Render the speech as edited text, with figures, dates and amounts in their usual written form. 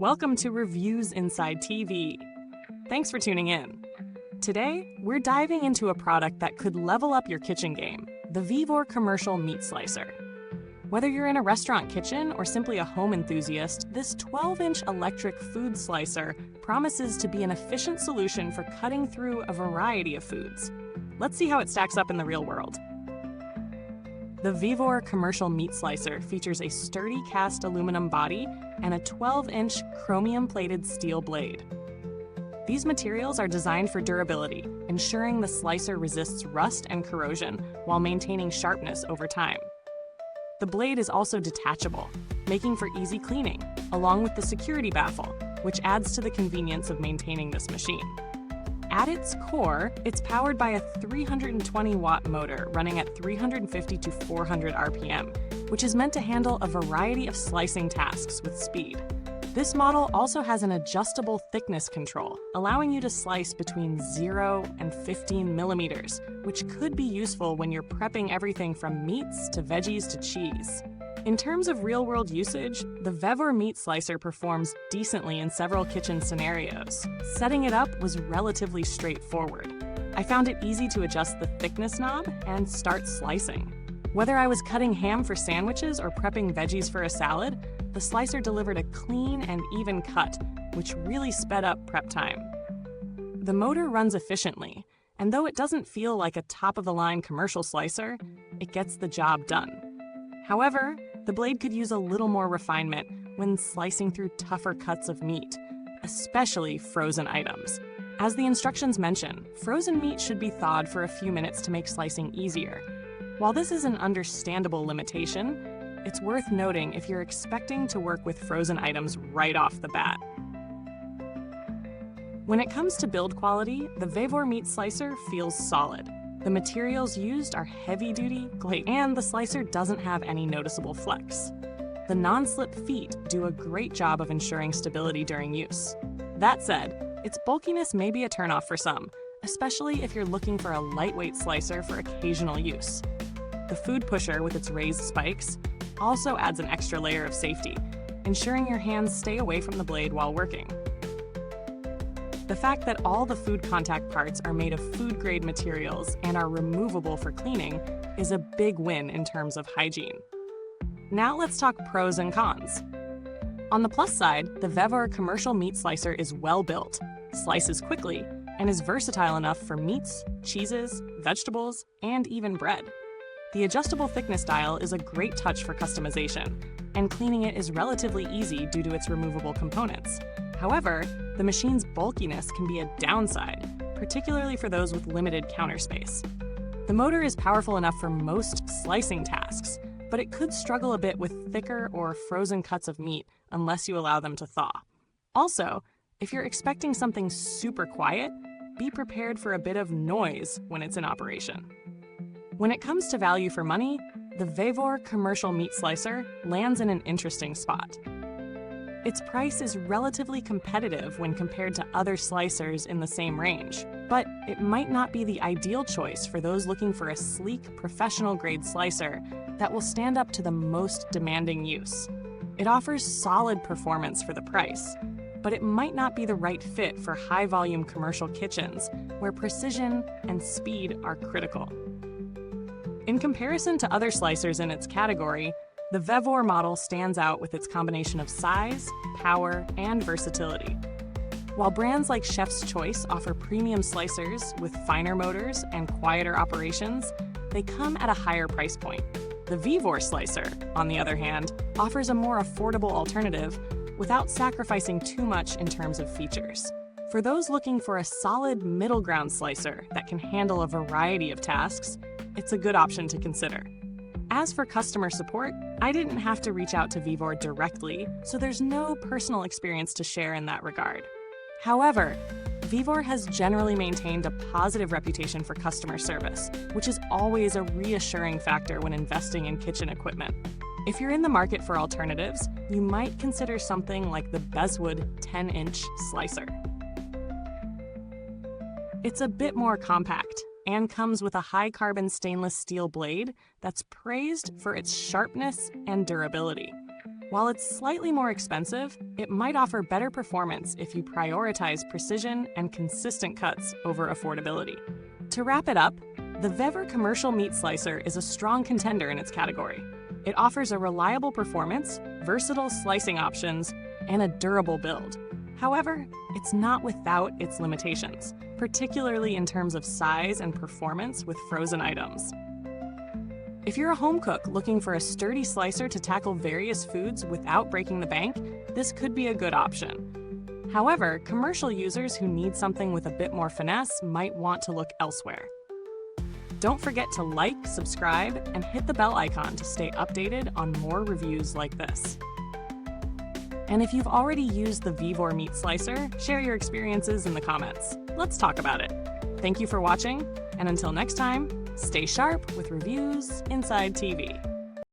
Welcome to Reviews Inside TV. Thanks for tuning in. Today, we're diving into a product that could level up your kitchen game, the VEVOR Commercial Meat Slicer. Whether you're in a restaurant kitchen or simply a home enthusiast, this 12-inch electric food slicer promises to be an efficient solution for cutting through a variety of foods. Let's see how it stacks up in the real world. The VEVOR Commercial Meat Slicer features a sturdy cast aluminum body and a 12-inch chromium-plated steel blade. These materials are designed for durability, ensuring the slicer resists rust and corrosion while maintaining sharpness over time. The blade is also detachable, making for easy cleaning, along with the security baffle, which adds to the convenience of maintaining this machine. At its core, it's powered by a 320-watt motor running at 350 to 400 RPM, which is meant to handle a variety of slicing tasks with speed. This model also has an adjustable thickness control, allowing you to slice between 0 and 15 millimeters, which could be useful when you're prepping everything from meats to veggies to cheese. In terms of real-world usage, the VEVOR Meat Slicer performs decently in several kitchen scenarios. Setting it up was relatively straightforward. I found it easy to adjust the thickness knob and start slicing. Whether I was cutting ham for sandwiches or prepping veggies for a salad, the slicer delivered a clean and even cut, which really sped up prep time. The motor runs efficiently, and though it doesn't feel like a top-of-the-line commercial slicer, it gets the job done. However, the blade could use a little more refinement when slicing through tougher cuts of meat, especially frozen items. As the instructions mention, frozen meat should be thawed for a few minutes to make slicing easier. While this is an understandable limitation, it's worth noting if you're expecting to work with frozen items right off the bat. When it comes to build quality, the VEVOR Meat Slicer feels solid. The materials used are heavy-duty, and the slicer doesn't have any noticeable flex. The non-slip feet do a great job of ensuring stability during use. That said, its bulkiness may be a turnoff for some, especially if you're looking for a lightweight slicer for occasional use. The food pusher with its raised spikes also adds an extra layer of safety, ensuring your hands stay away from the blade while working. The fact that all the food contact parts are made of food-grade materials and are removable for cleaning is a big win in terms of hygiene. Now let's talk pros and cons. On the plus side, the VEVOR Commercial Meat Slicer is well built, slices quickly, and is versatile enough for meats, cheeses, vegetables, and even bread. The adjustable thickness dial is a great touch for customization, and cleaning it is relatively easy due to its removable components. However, the machine's bulkiness can be a downside, particularly for those with limited counter space. The motor is powerful enough for most slicing tasks, but it could struggle a bit with thicker or frozen cuts of meat unless you allow them to thaw. Also, if you're expecting something super quiet, be prepared for a bit of noise when it's in operation. When it comes to value for money, the VEVOR Commercial Meat Slicer lands in an interesting spot. Its price is relatively competitive when compared to other slicers in the same range, but it might not be the ideal choice for those looking for a sleek, professional-grade slicer that will stand up to the most demanding use. It offers solid performance for the price, but it might not be the right fit for high-volume commercial kitchens where precision and speed are critical. In comparison to other slicers in its category, the VEVOR model stands out with its combination of size, power, and versatility. While brands like Chef's Choice offer premium slicers with finer motors and quieter operations, they come at a higher price point. The VEVOR Slicer, on the other hand, offers a more affordable alternative without sacrificing too much in terms of features. For those looking for a solid middle ground slicer that can handle a variety of tasks, it's a good option to consider. As for customer support, I didn't have to reach out to VEVOR directly, so there's no personal experience to share in that regard. However, VEVOR has generally maintained a positive reputation for customer service, which is always a reassuring factor when investing in kitchen equipment. If you're in the market for alternatives, you might consider something like the Bezwood 10-inch slicer. It's a bit more compact and comes with a high-carbon stainless steel blade that's praised for its sharpness and durability. While it's slightly more expensive, it might offer better performance if you prioritize precision and consistent cuts over affordability. To wrap it up, the VEVOR Commercial Meat Slicer is a strong contender in its category. It offers a reliable performance, versatile slicing options, and a durable build. However, it's not without its limitations, particularly in terms of size and performance with frozen items. If you're a home cook looking for a sturdy slicer to tackle various foods without breaking the bank, this could be a good option. However, commercial users who need something with a bit more finesse might want to look elsewhere. Don't forget to like, subscribe, and hit the bell icon to stay updated on more reviews like this. And if you've already used the VEVOR Meat Slicer, share your experiences in the comments. Let's talk about it. Thank you for watching, and until next time, stay sharp with reviews inside TV.